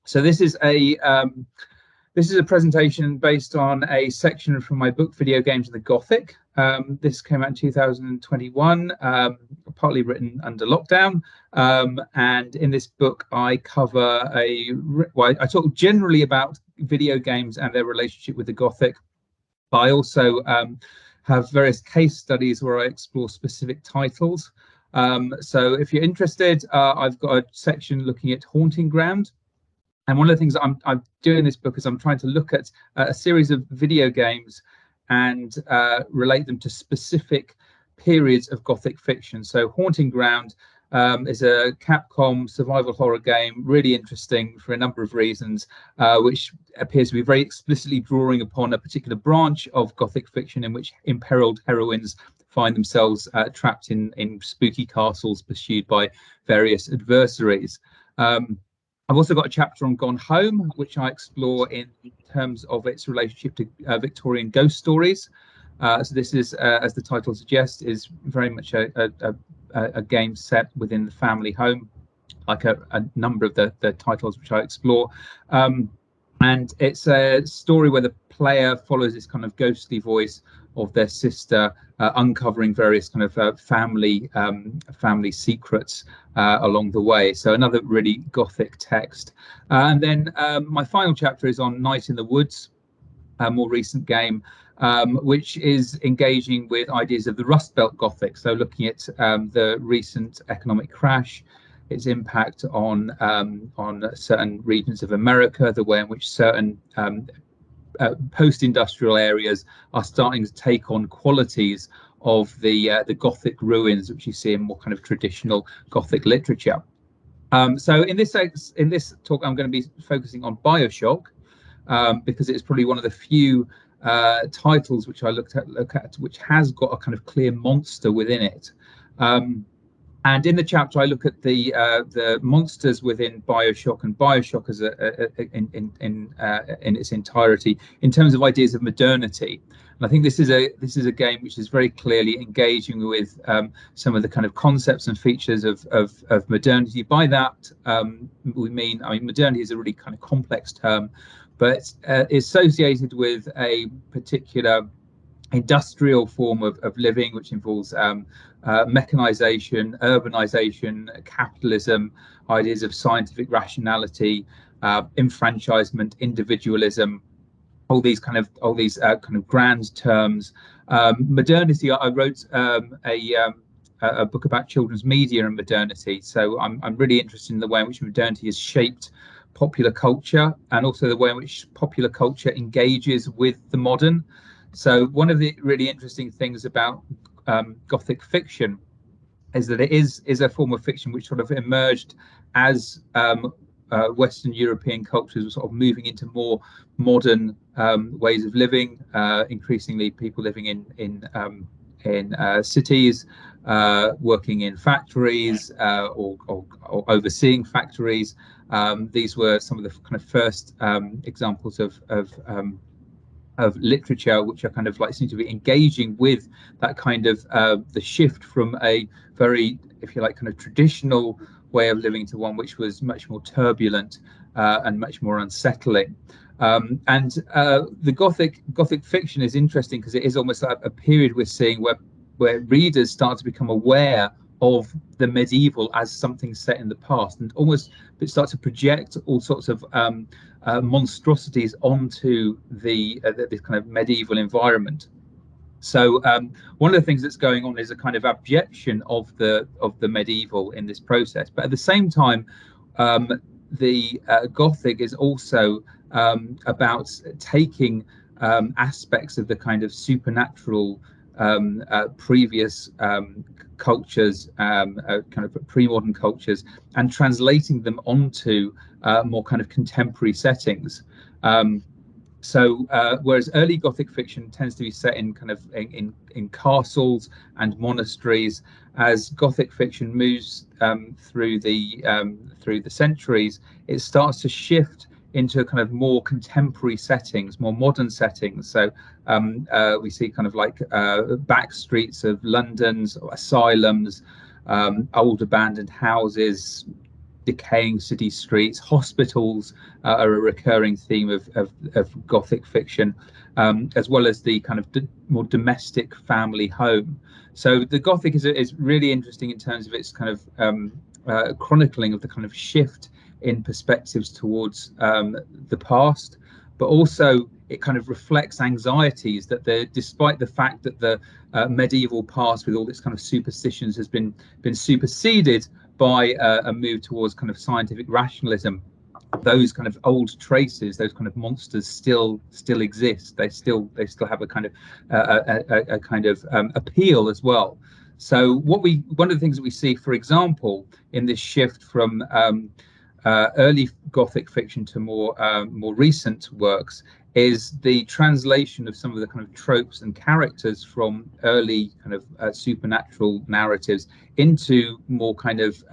So this is a presentation based on a section from my book, Video Games of the Gothic. This came out in 2021, partly written under lockdown. And in this book, I cover I talk generally about video games and their relationship with the Gothic. But I also have various case studies where I explore specific titles. So if you're interested, I've got a section looking at Haunting Ground. And one of the things I'm doing in this book is I'm trying to look at a series of video games and relate them to specific periods of Gothic fiction. So Haunting Ground is a Capcom survival horror game, really interesting for a number of reasons, which appears to be very explicitly drawing upon a particular branch of Gothic fiction in which imperiled heroines find themselves trapped in spooky castles pursued by various adversaries. I've also got a chapter on Gone Home, which I explore in terms of its relationship to Victorian ghost stories. So this is, as the title suggests, is very much a game set within the family home, like a number of the titles which I explore. And it's a story where the player follows this kind of ghostly voice of their sister, uncovering various kind of family secrets along the way. So another really Gothic text. And then my final chapter is on Night in the Woods, a more recent game, which is engaging with ideas of the Rust Belt Gothic. So looking at the recent economic crash, its impact on certain regions of America, the way in which certain post-industrial areas are starting to take on qualities of the Gothic ruins, which you see in more kind of traditional Gothic literature. So in this talk, I'm going to be focusing on BioShock, because it's probably one of the few titles which I look at which has got a kind of clear monster within it. And in the chapter, I look at the monsters within BioShock and BioShock as in its entirety in terms of ideas of modernity. And I think this is a game which is very clearly engaging with some of the kind of concepts and features of modernity. By that we mean, I mean, modernity is a really kind of complex term, but it's associated with a particular industrial form of living, which involves mechanization, urbanization, capitalism, ideas of scientific rationality, enfranchisement, individualism, all these kind of grand terms. Modernity, I wrote a book about children's media and modernity, so I'm really interested in the way in which modernity has shaped popular culture and also the way in which popular culture engages with the modern. So one of the really interesting things about Gothic fiction is that it is a form of fiction which sort of emerged as Western European cultures were sort of moving into more modern ways of living, increasingly people living in cities, working in factories or overseeing factories. These were some of the kind of first examples of literature which are kind of like seem to be engaging with that kind of the shift from a very, if you like, kind of traditional way of living to one which was much more turbulent and much more unsettling. And the Gothic fiction is interesting because it is almost like a period we're seeing where readers start to become aware of the medieval as something set in the past, and almost start to project all sorts of monstrosities onto this kind of medieval environment. So one of the things that's going on is a kind of abjection of the medieval in this process, but at the same time, the Gothic is also about taking aspects of the kind of supernatural previous cultures, kind of pre-modern cultures, and translating them onto more kind of contemporary settings. So whereas early Gothic fiction tends to be set in kind of in castles and monasteries, as Gothic fiction moves through the centuries, it starts to shift into a kind of more contemporary settings, more modern settings. So we see kind of like back streets of London's asylums, old abandoned houses, decaying city streets. Hospitals are a recurring theme of Gothic fiction, as well as the kind of more domestic family home. So the Gothic is really interesting in terms of its kind of chronicling of the kind of shift in perspectives towards the past, but also it kind of reflects anxieties that despite the fact that the medieval past with all its kind of superstitions has been superseded by a move towards kind of scientific rationalism, those kind of old traces, those kind of monsters still exist. They still have a kind of appeal as well. So one of the things that we see, for example, in this shift from early Gothic fiction to more recent works, is the translation of some of the kind of tropes and characters from early kind of supernatural narratives into more kind of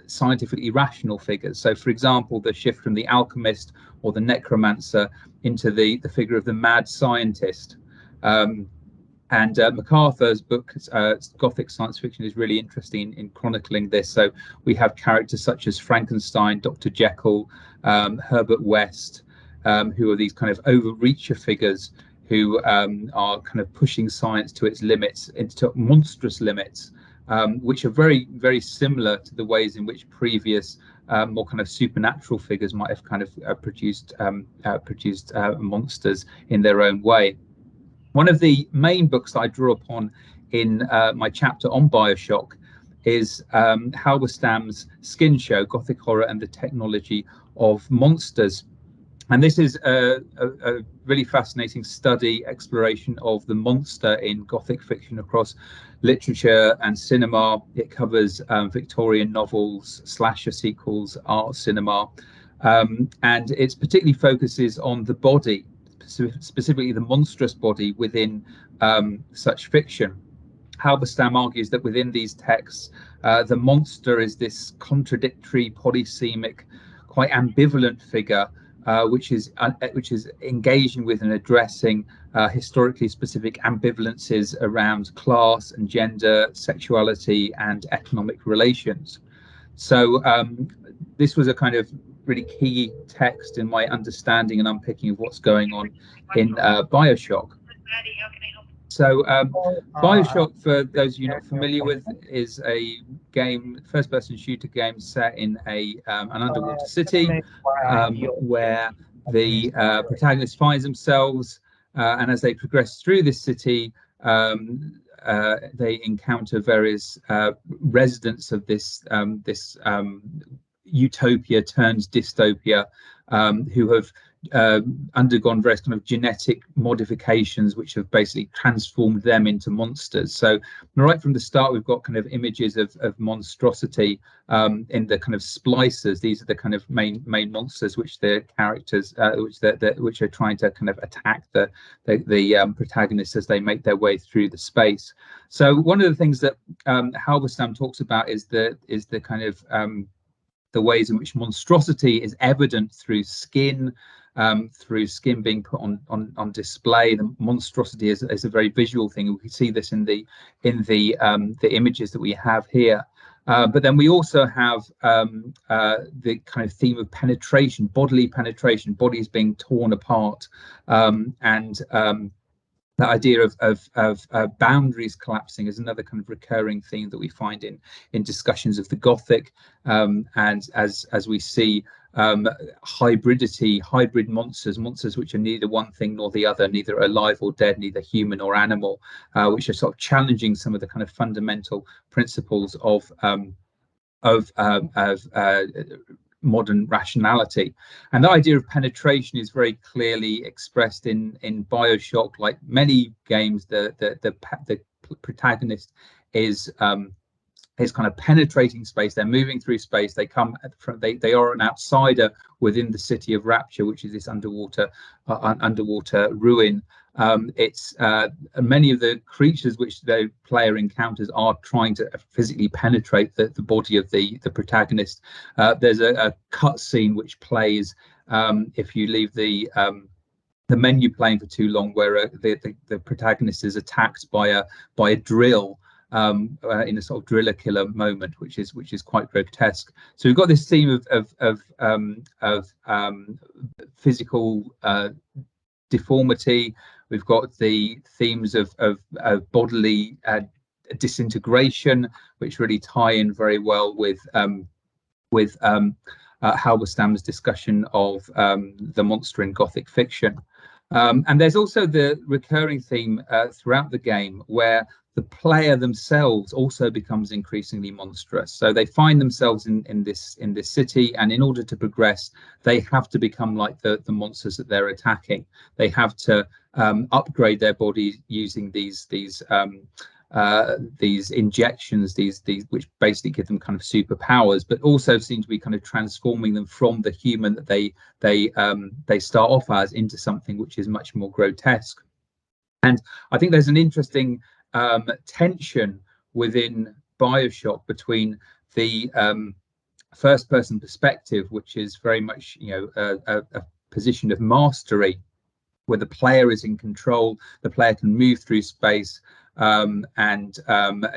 scientifically rational figures. So, for example, the shift from the alchemist or the necromancer into the figure of the mad scientist. And MacArthur's book, Gothic Science Fiction, is really interesting in chronicling this. So we have characters such as Frankenstein, Dr. Jekyll, Herbert West, who are these kind of overreacher figures who are kind of pushing science to its limits, into monstrous limits, which are very, very similar to the ways in which previous more kind of supernatural figures might have kind of produced monsters in their own way. One of the main books that I draw upon in my chapter on BioShock is Halberstam's Skin Show, Gothic Horror and the Technology of Monsters. And this is a really fascinating study, exploration of the monster in Gothic fiction across literature and cinema. It covers Victorian novels, slasher sequels, art, cinema, and it particularly focuses on the body, specifically the monstrous body within such fiction. Halberstam argues that within these texts, the monster is this contradictory, polysemic, quite ambivalent figure, which is engaging with and addressing historically specific ambivalences around class and gender, sexuality, and economic relations. So this was a kind of really key text in my understanding and unpicking of what's going on in BioShock. So BioShock, for those of you not familiar with, is a game, first-person shooter game set in an underwater city, where the protagonist finds themselves, and as they progress through this city, they encounter various residents of this utopia turns dystopia, who have undergone various kind of genetic modifications which have basically transformed them into monsters. So right from the start, we've got kind of images of monstrosity in the kind of splicers. These are the kind of main monsters which the characters which are trying to kind of attack the protagonists as they make their way through the space. So one of the things that Halberstam talks about is the kind of the ways in which monstrosity is evident through skin being put on display. The monstrosity is a very visual thing. We can see this in the images that we have here. But then we also have the kind of theme of penetration, bodily penetration, bodies being torn apart, and the idea of boundaries collapsing is another kind of recurring theme that we find in discussions of the Gothic, and as we see hybrid monsters which are neither one thing nor the other, neither alive or dead, neither human or animal, which are sort of challenging some of the kind of fundamental principles of modern rationality. And the idea of penetration is very clearly expressed in BioShock. Like many games, the protagonist is kind of penetrating space. They're moving through space. They come from they are an outsider within the city of Rapture, which is this underwater ruin. It's many of the creatures which the player encounters are trying to physically penetrate the body of the protagonist. There's a cut scene which plays if you leave the menu playing for too long, where the protagonist is attacked by a drill, in a sort of driller killer moment, which is quite grotesque. So we've got this theme of physical deformity. We've got the themes of bodily disintegration, which really tie in very well with Halberstam's discussion of the monster in Gothic fiction. And there's also the recurring theme throughout the game where the player themselves also becomes increasingly monstrous. So they find themselves in this city, and in order to progress, they have to become like the monsters that they're attacking. They have to upgrade their bodies using these injections, these which basically give them kind of superpowers, but also seem to be kind of transforming them from the human that they start off as into something which is much more grotesque. And I think there's an interesting tension within BioShock between the first person perspective, which is very much a position of mastery, where the player is in control, the player can move through space, and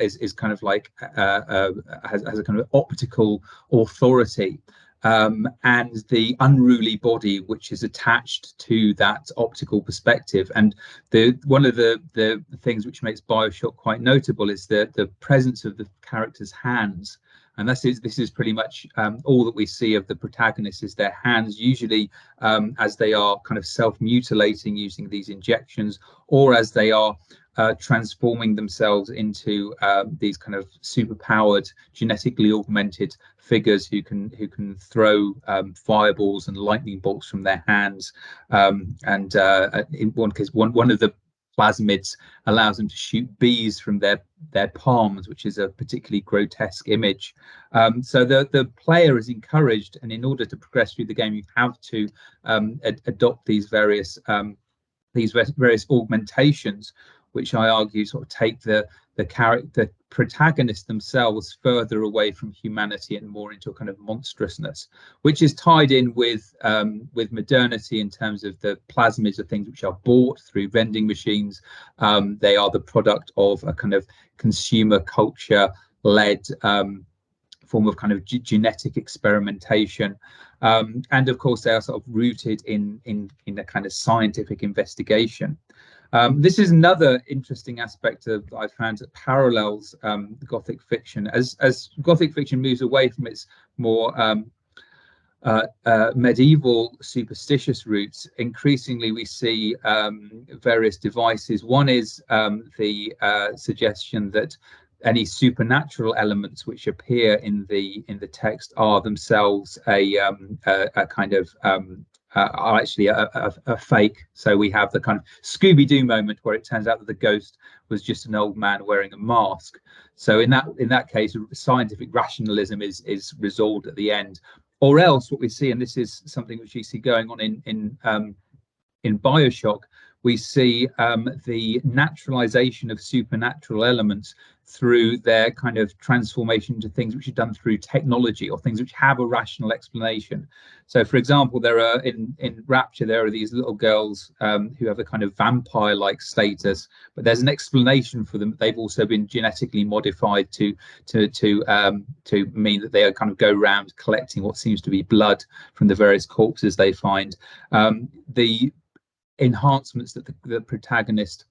is kind of like has a kind of optical authority, and the unruly body which is attached to that optical perspective. And one of the things which makes BioShock quite notable is the presence of the character's hands. And this is pretty much all that we see of the protagonists is their hands, usually as they are kind of self-mutilating using these injections, or as they are transforming themselves into these kind of super-powered, genetically augmented figures who can throw fireballs and lightning bolts from their hands. And in one case, one of the plasmids allows them to shoot bees from their palms, which is a particularly grotesque image. So the player is encouraged, and in order to progress through the game, you have to adopt these various augmentations, which I argue sort of take the protagonists themselves further away from humanity and more into a kind of monstrousness, which is tied in with modernity in terms of the plasmids are things which are bought through vending machines. They are the product of a kind of consumer culture led form of kind of genetic experimentation, and of course they are sort of rooted in a kind of scientific investigation. This is another interesting aspect of I found that parallels Gothic fiction. As Gothic fiction moves away from its more medieval superstitious roots, increasingly we see various devices. One is the suggestion that any supernatural elements which appear in the text are themselves a kind of are actually a fake. So we have the kind of Scooby-Doo moment where it turns out that the ghost was just an old man wearing a mask. So in that case, scientific rationalism is resolved at the end. Or else what we see, and this is something which you see going on in BioShock, we see the naturalization of supernatural elements through their kind of transformation into things which are done through technology or things which have a rational explanation. So, for example, there are in Rapture, there are these little girls who have a kind of vampire-like status, but there's an explanation for them. They've also been genetically modified to mean that they kind of go around collecting what seems to be blood from the various corpses they find. The enhancements that the protagonist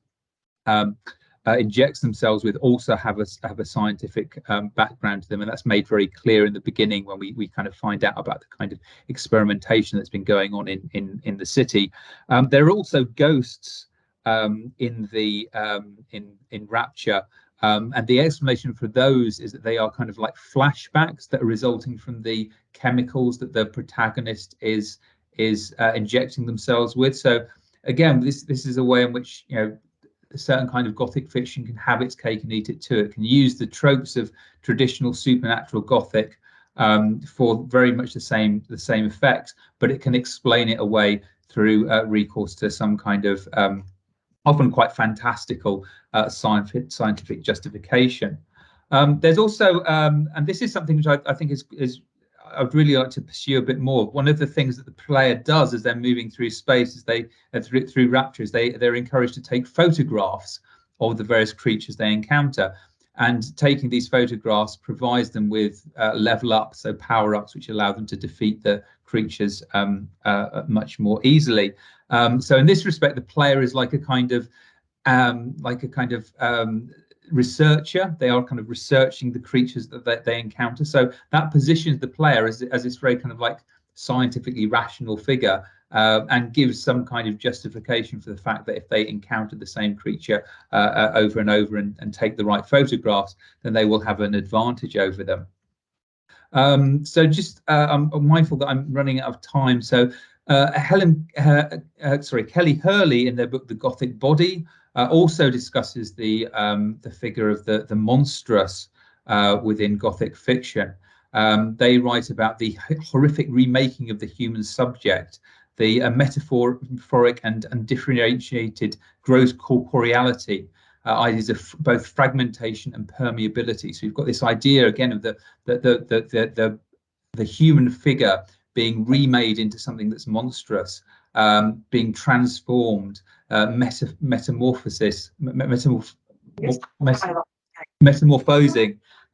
injects themselves with also have a scientific background to them, and that's made very clear in the beginning when we kind of find out about the kind of experimentation that's been going on in the city. There are also ghosts in Rapture, and the explanation for those is that they are kind of like flashbacks that are resulting from the chemicals that the protagonist is injecting themselves with. So again, this is a way in which a certain kind of Gothic fiction can have its cake and eat it too. It can use the tropes of traditional supernatural Gothic for very much the same effect, but it can explain it away through recourse to some kind of often quite fantastical scientific justification. There's also, and this is something which I think is I'd really like to pursue a bit more. One of the things that the player does as they're moving through space, as they through Rapture, is they're encouraged to take photographs of the various creatures they encounter. And taking these photographs provides them with level ups, so power ups, which allow them to defeat the creatures much more easily. So in this respect, the player is like a kind of researcher. They are kind of researching the creatures that they encounter. So that positions the player as this very kind of like scientifically rational figure, and gives some kind of justification for the fact that if they encounter the same creature over and over and take the right photographs, then they will have an advantage over them. So just I'm mindful that I'm running out of time. So Kelly Hurley, in their book The Gothic Body, also discusses the figure of the monstrous within Gothic fiction. They write about the horrific remaking of the human subject, the metaphoric and differentiated gross corporeality, ideas of both fragmentation and permeability. So you've got this idea again of the human figure being remade into something that's monstrous, being transformed, metamorphosing,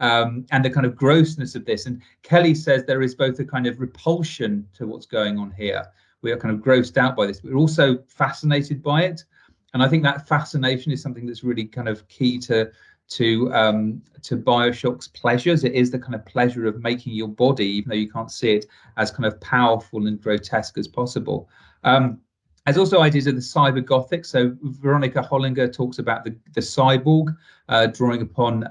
and the kind of grossness of this. And Kelly says there is both a kind of repulsion to what's going on here. We are kind of grossed out by this, but we're also fascinated by it. And I think that fascination is something that's really kind of key to BioShock's pleasures. It is the kind of pleasure of making your body, even though you can't see it, as kind of powerful and grotesque as possible. There's also ideas of the cyber Gothic. So Veronica Hollinger talks about the cyborg, drawing upon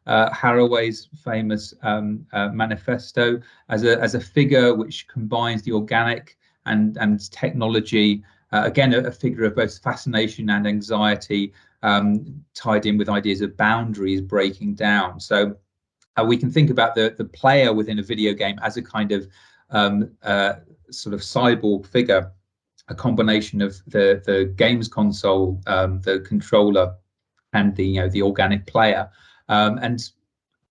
Haraway's famous manifesto as a figure which combines the organic and technology. Again, a figure of both fascination and anxiety, tied in with ideas of boundaries breaking down. So we can think about the player within a video game as a kind of sort of cyborg figure, a combination of the games console, the controller, and the organic player. And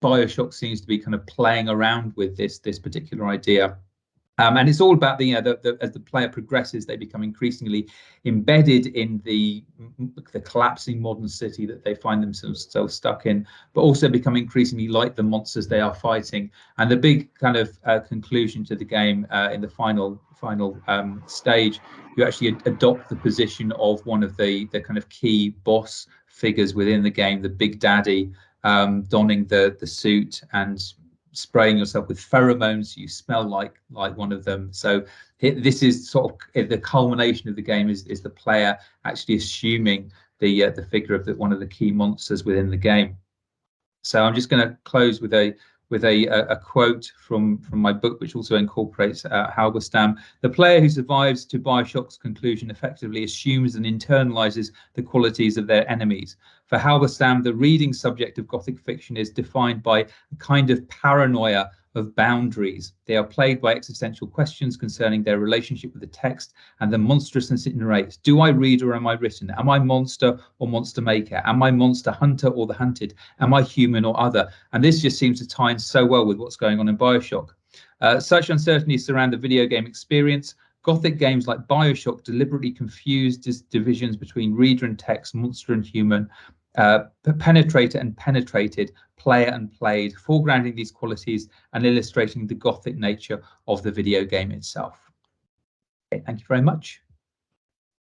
BioShock seems to be kind of playing around with this particular idea. And it's all about as the player progresses, they become increasingly embedded in the collapsing modern city that they find themselves so stuck in, but also become increasingly like the monsters they are fighting. And the big kind of conclusion to the game in the final stage, you actually adopt the position of one of the kind of key boss figures within the game, the Big Daddy, donning the suit and spraying yourself with pheromones so you smell like one of them. So this is sort of the culmination of the game, is the player actually assuming the figure of one of the key monsters within the game. So I'm just going to close with a quote from my book, which also incorporates Halberstam. The player who survives to BioShock's conclusion effectively assumes and internalizes the qualities of their enemies. For Halberstam, the reading subject of Gothic fiction is defined by a kind of paranoia of boundaries. They are plagued by existential questions concerning their relationship with the text and the monstrousness it narrates. Do I read or am I written? Am I monster or monster maker? Am I monster hunter or the hunted? Am I human or other? And this just seems to tie in so well with what's going on in BioShock. Such uncertainties surround the video game experience. Gothic games like BioShock deliberately confuse divisions between reader and text, monster and human, penetrator and penetrated, player and played, foregrounding these qualities and illustrating the Gothic nature of the video game itself. Okay, thank you very much.